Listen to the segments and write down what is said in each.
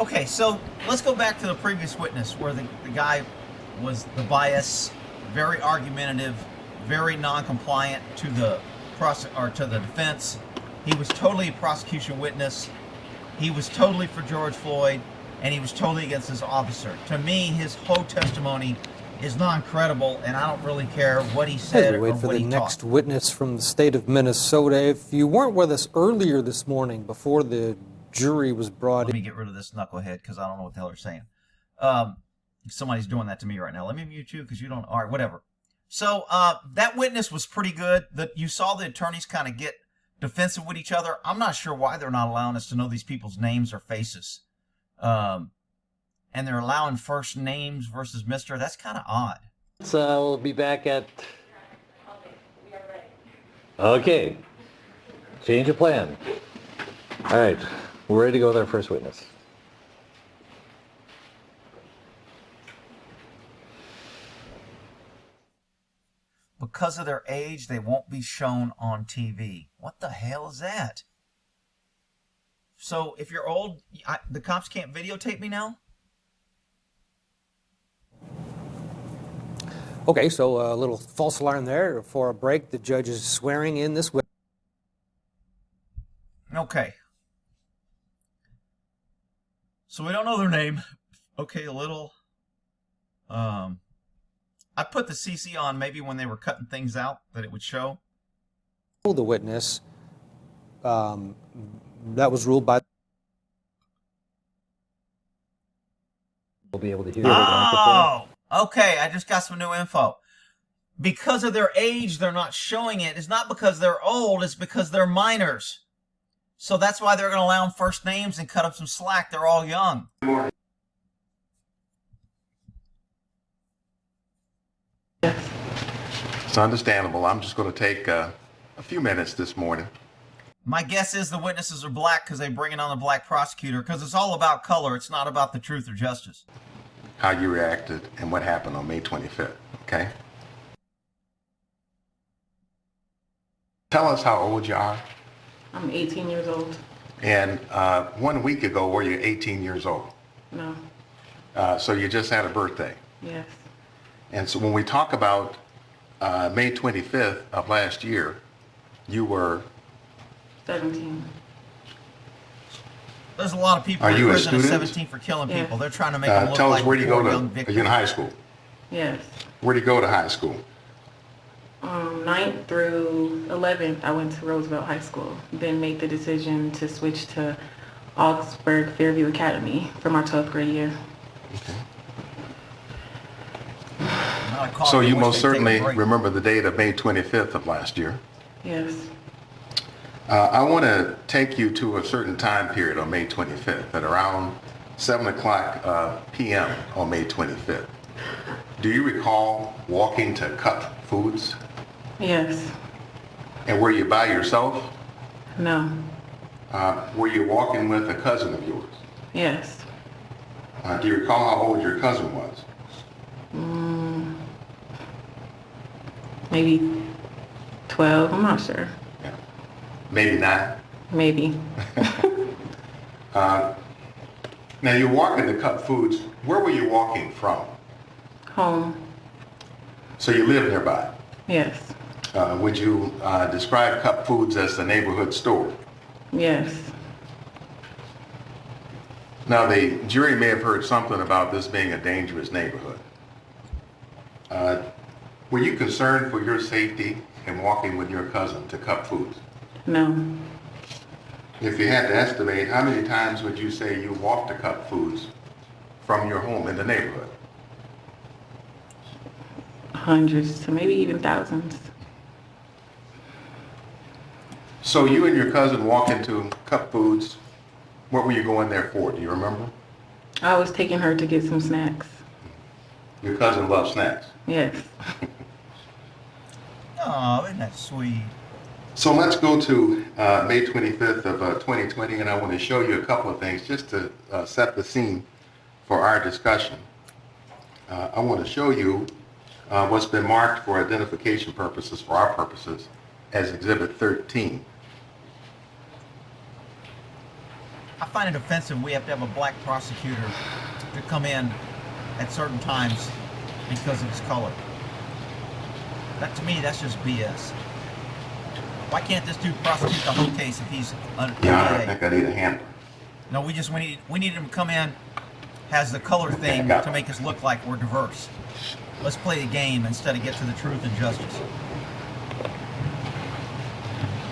Okay, so let's go back to the previous witness where the guy was the bias, very argumentative, very non-compliant to the to the defense. He was totally a prosecution witness. He was totally for George Floyd, and he was totally against this officer. To me, his whole testimony is non-credible, and I don't really care what he said or what he taught. As we wait for the next witness from the state of Minnesota, if you weren't with us earlier this morning before the jury was brought in. Let me get rid of this knucklehead because I don't know what the hell they're saying. Somebody's doing that to me right now. Let me mute you because you don't. All right, whatever. So that witness was pretty good. You saw the attorneys kind of get defensive with each other. I'm not sure why they're not allowing us to know these people's names or faces. And they're allowing first names versus Mr. That's kind of odd. So we'll be back at... Okay. Change of plan. All right. We're ready to go with our first witness. Because of their age, they won't be shown on TV. What the hell is that? So if you're old, the cops can't videotape me now? Okay, so a little false alarm there. For a break, the judge is swearing in this witness. Okay. So we don't know their name. Okay, a little... I put the CC on maybe when they were cutting things out that it would show. The witness, that was ruled by... We'll be able to hear Oh, okay. I just got some new info. Because of their age, they're not showing it. It's not because they're old. It's because they're minors. So that's why they're going to allow them first names and cut up some slack. They're all young. It's understandable. I'm just going to take a few minutes this morning. My guess is the witnesses are black because they bring in on the black prosecutor because it's all about color. It's not about the truth or justice. How you reacted and what happened on May 25th, okay? Tell us how old you are. I'm 18 years old. And 1 week ago, were you 18 years old? No. So you just had a birthday. Yes. And so when we talk about May 25th of last year, you were 17. There's a lot of people Are in you a prison at student? 17 for killing Yeah. people. They're trying to make them look tell like us where do you poor go young to? Are victims. you in high school? Yes. Where do you go to high school? 9th through 11th, I went to Roosevelt High School. Then made the decision to switch to Augsburg Fairview Academy for my 12th grade year. Okay. Not a call. So I you wish most they'd take a certainly break. remember the date of May 25th of last year. Yes. I want to take you to a certain time period on May 25th at around 7 o'clock p.m. on May 25th. Do you recall walking to Cup Foods? Yes. And were you by yourself? No. Were you walking with a cousin of yours? Yes. Do you recall how old your cousin was? Maybe 12. I'm not sure. Yeah. Maybe not. Maybe. Now you're walking to Cup Foods. Where were you walking from? Home. So you live nearby. Yes. Would you describe Cup Foods as the neighborhood store? Yes. Now the jury may have heard something about this being a dangerous neighborhood. Were you concerned for your safety in walking with your cousin to Cup Foods? No. If you had to estimate, how many times would you say you walked to Cup Foods from your home in the neighborhood? Hundreds to maybe even thousands. So you and your cousin walk into Cup Foods. What were you going there for? Do you remember? I was taking her to get some snacks. Your cousin loves snacks. Yes. Oh, isn't that sweet? So let's go to May 25th of 2020, and I want to show you a couple of things just to set the scene for our discussion. I want to show you what's been marked for identification purposes, for our purposes, as Exhibit 13. I find it offensive we have to have a black prosecutor to come in at certain times because of his color. That, to me, that's just BS. Why can't this dude prosecute the whole case if he's an Your Honor, I DA? think I need a handler. No, we need him to come in, has the color thing to make us look like we're diverse. Let's play a game instead of get to the truth and justice.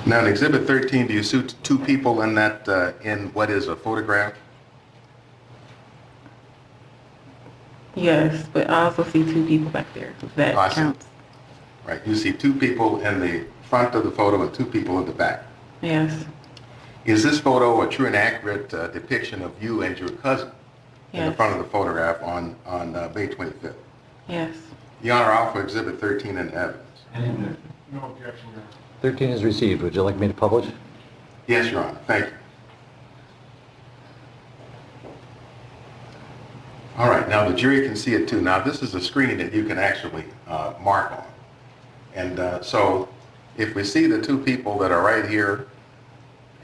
Now, in Exhibit 13, do you see two people in that, in what is a photograph? Yes, but I also see 2 people back there. If that Oh, I see. counts. Right, you see 2 people in the front of the photo and 2 people in the back. Yes. Is this photo a true and accurate depiction of you and your cousin in the Yes. front of the photograph on May 25th? Yes. Your Honor, I'll offer Exhibit 13 in evidence. 13 is received. Would you like me to publish? Yes, Your Honor, thank you. All right, now the jury can see it too. Now, this is a screen that you can actually mark on. And so if we see the 2 people that are right here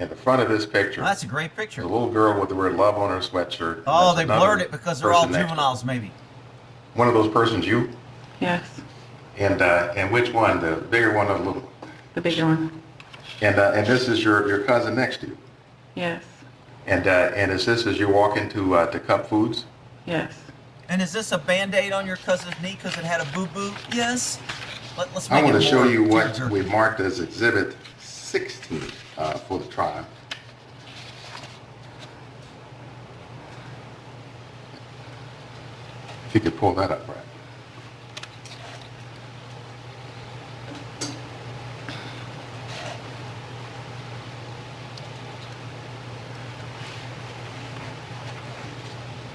in the front of this picture, Well, that's a great there's picture. a little girl with the word love on her sweatshirt. and Oh, there's they another blurred it because they're all person next to her. juveniles, maybe. One of those persons you? Yes. And which one? The bigger one or the little one? The bigger one. And this is your cousin next to you. Yes. And is this as you walk into to Cup Foods? Yes. And is this a Band-Aid on your cousin's knee because it had a boo-boo? Yes. Let's I make want it to show more you what tear-jerky. we marked as Exhibit 16 for the trial. If you could pull that up, Brad.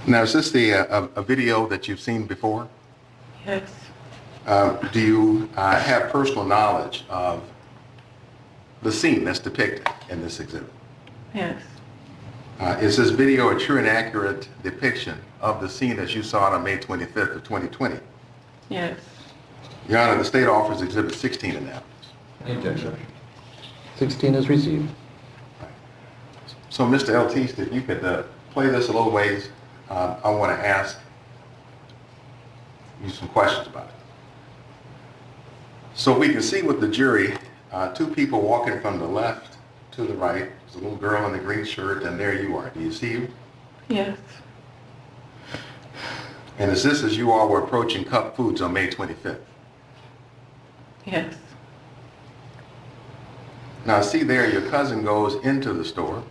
Now, is this a video that you've seen before? Yes. Do you have personal knowledge of the scene that's depicted in this exhibit? Yes. Is this video a true and accurate depiction of the scene as you saw it on May 25th of 2020? Yes. Your Honor, the state offers Exhibit 16 in that. Any objection? 16 is received. So, Mr. Eltiste, if you could play this a little ways, I want to ask you some questions about it. So we can see with the jury, 2 people walking from the left to the right. There's a little girl in the green shirt, and there you are. Do you see you? Yes. And is this as you all were approaching Cup Foods on May 25th? Yes. Now, see there, your cousin goes into the store.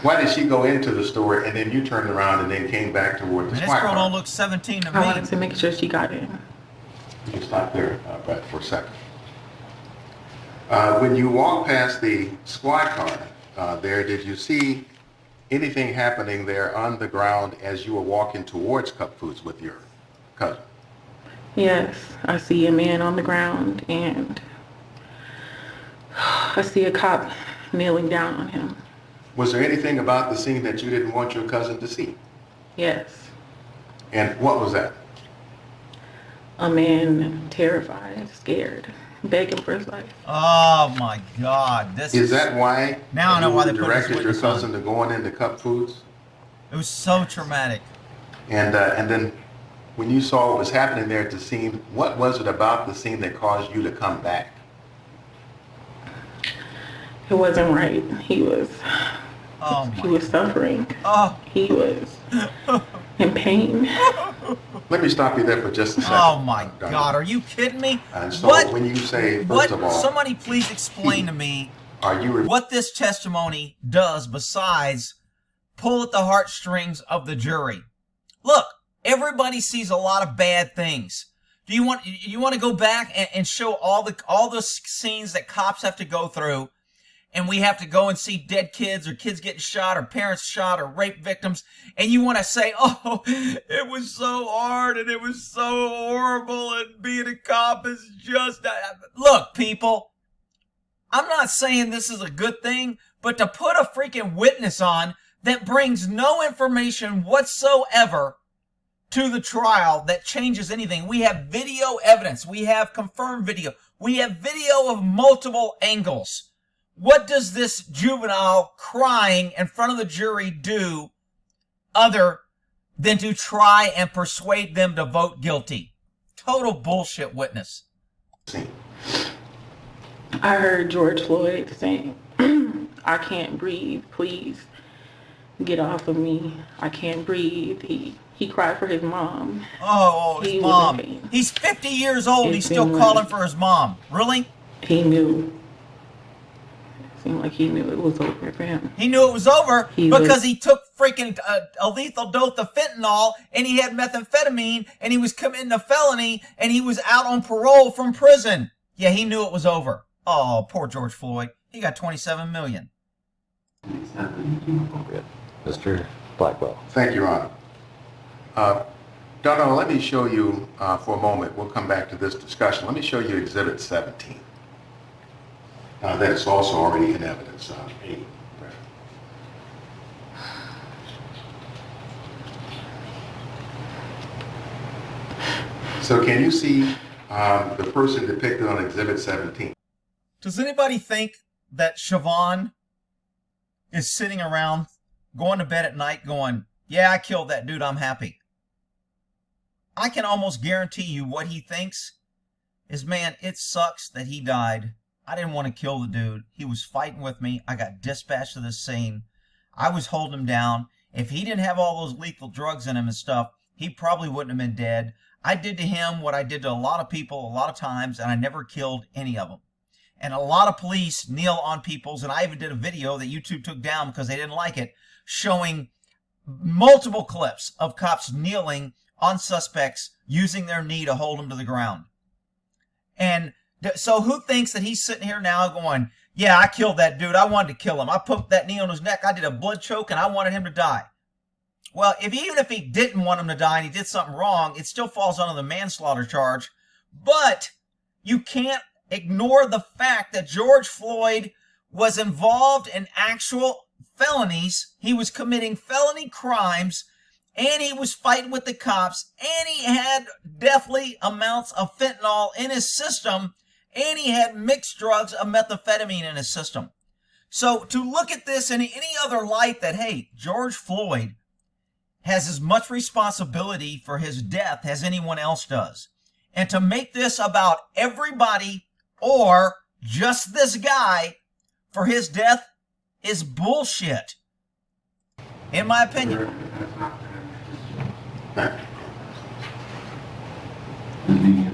Why did she go into the store and then you turned around and then came back toward the And this squad girl car? don't look 17 to I wanted me. to make sure she got in. You can stop there, Brett, for a second. When you walked past the squad car there, did you see anything happening there on the ground as you were walking towards Cup Foods with your cousin? Yes. I see a man on the ground and I see a cop kneeling down on him. Was there anything about the scene that you didn't want your cousin to see? Yes. And what was that? A man terrified, scared, begging for his life. Oh my God! This Is that why Now I know why they you put this directed your witness on. cousin to going into Cup Foods? It was so traumatic. And then when you saw what was happening there at the scene, what was it about the scene that caused you to come back? It wasn't right. He was Oh he my. was suffering. Oh. He was in pain. Let me stop you there for just a second. Oh my Donna. God! Are you kidding me? And so What? when you say, first What? of all, Somebody please explain to me are you what this testimony does besides pull at the heartstrings of the jury. Look, everybody sees a lot of bad things. Do you want to go back and show all the scenes that cops have to go through, and we have to go and see dead kids or kids getting shot or parents shot or rape victims, and you want to say, oh, it was so hard and it was so horrible and being a cop is just... Look, people, I'm not saying this is a good thing, but to put a freaking witness on that brings no information whatsoever to the trial that changes anything. We have video evidence. We have confirmed video. We have video of multiple angles. What does this juvenile crying in front of the jury do other than to try and persuade them to vote guilty? Total bullshit witness. I heard George Floyd saying, I can't breathe, please get off of me. I can't breathe. He cried for his mom. Oh, his He was in mom. pain. He's 50 years old. It He's still seemed calling like- for his mom. Really? He knew. It seemed like he knew it was over for him. He knew it was over He because was- he took freaking a lethal dose of fentanyl, and he had methamphetamine, and he was committing a felony, and he was out on parole from prison. Yeah, he knew it was over. Oh, poor George Floyd. He got 27 million. Mr. Blackwell. Thank you, Your Honor. Donna, let me show you for a moment. We'll come back to this discussion. Let me show you Exhibit 17. That is also already in evidence. So can you see the person depicted on Exhibit 17? Does anybody think that Siobhan is sitting around going to bed at night going, yeah, I killed that dude, I'm happy? I can almost guarantee you what he thinks is, man, it sucks that he died. I didn't want to kill the dude. He was fighting with me. I got dispatched to this scene. I was holding him down. If he didn't have all those lethal drugs in him and stuff, he probably wouldn't have been dead. I did to him what I did to a lot of people a lot of times, and I never killed any of them. And a lot of police kneel on people's, and I even did a video that YouTube took down because they didn't like it, showing multiple clips of cops kneeling on suspects using their knee to hold them to the ground. And so who thinks that he's sitting here now going, yeah, I killed that dude. I wanted to kill him. I put that knee on his neck. I did a blood choke, and I wanted him to die. Well, even if he didn't want him to die and he did something wrong, it still falls under the manslaughter charge. But you can't ignore the fact that George Floyd was involved in actual felonies. He was committing felony crimes, and he was fighting with the cops, and he had deathly amounts of fentanyl in his system, and he had mixed drugs of methamphetamine in his system. So to look at this in any other light that, hey, George Floyd has as much responsibility for his death as anyone else does, and to make this about everybody or just this guy for his death is bullshit, in my opinion.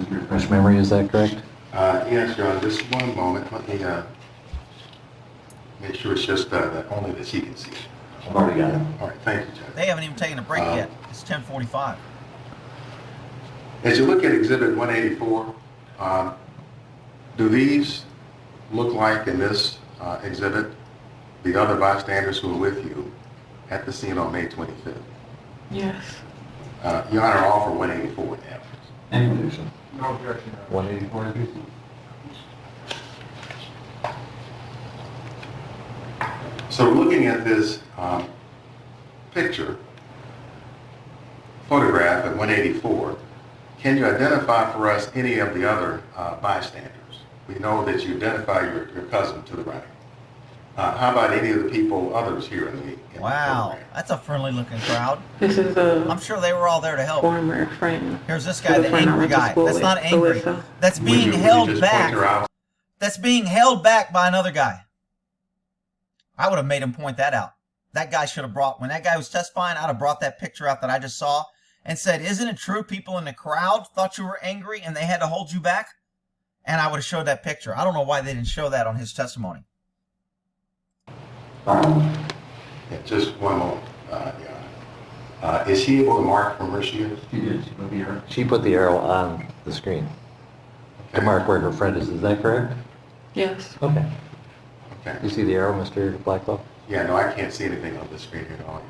Refresh memory, is that correct? Yes, Your Honor. Just one moment. Let me make sure it's just only that she can see. I've already got it. All right, thank you, Judge. They haven't even taken a break yet. It's 10:45. As you look at Exhibit 184, do these look like in this exhibit the other bystanders who were with you at the scene on May 25th? Yes. Your Honor, offer 184 in evidence. Any objection? No objection. 184. So looking at this photograph at 184, can you identify for us any of the other bystanders? We know that you identify your cousin to the right. How about any of the people, others here in the Wow, program? that's a friendly looking crowd. This is a I'm sure they were all there to help. former friend. Here's this guy, The the friend I angry went to guy. school That's with, not angry. Alyssa. That's Would being you held just back. point her out? That's being held back by another guy. I would have made him point that out. That guy should have brought, when that guy was testifying, I'd have brought that picture out that I just saw and said, isn't it true people in the crowd thought you were angry and they had to hold you back? And I would have showed that picture. I don't know why they didn't show that on his testimony. Yeah, just one moment. Yeah. Is she able to mark from where she is? She did. She put the arrow on the screen to mark where her friend is. Is that correct? Yes. Okay. Okay. You see the arrow, Mr. Blackwell? Yeah, no, I can't see anything on the screen here at all.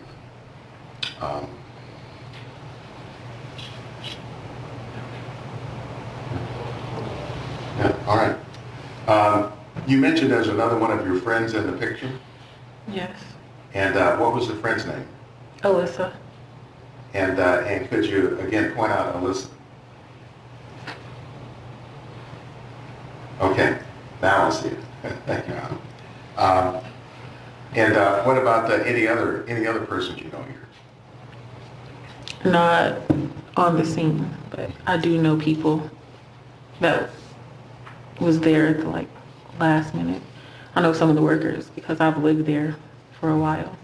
Yeah, all right. You mentioned there's another one of your friends in the picture, Yes. and what was the friend's name? Alyssa. And could you again point out Alyssa? Okay, now I see it. Thank you, Alan. And what about any other persons you know here? Not on the scene, but I do know people that was there at the last minute. I know some of the workers because I've lived there for a while.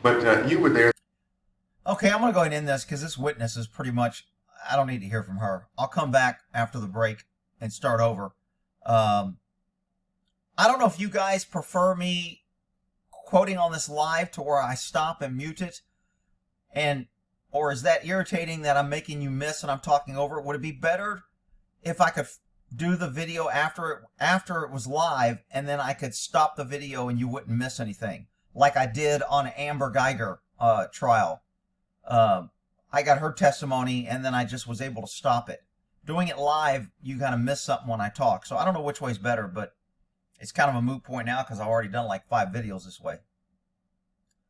But you were there. Okay, I'm going to go ahead and end this because this witness is pretty much, I don't need to hear from her. I'll come back after the break and start over. I don't know if you guys prefer me quoting on this live to where I stop and mute it, or is that irritating that I'm making you miss and I'm talking over it? Would it be better if I could do the video after it was live, and then I could stop the video and you wouldn't miss anything, like I did on Amber Geiger trial? I got her testimony and then I just was able to stop it. Doing it live, you kind of miss something when I talk. So I don't know which way's better, but it's kind of a moot point now because I've already done like 5 videos this way.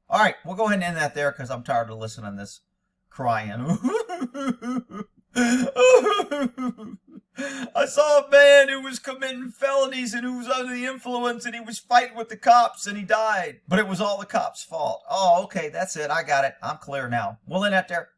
All right, we'll go ahead and end that there because I'm tired of listening to this crying. I saw a man who was committing felonies and who was under the influence and he was fighting with the cops and he died. But it was all the cops' fault. Oh, okay, that's it. I got it. I'm clear now. We'll end that there.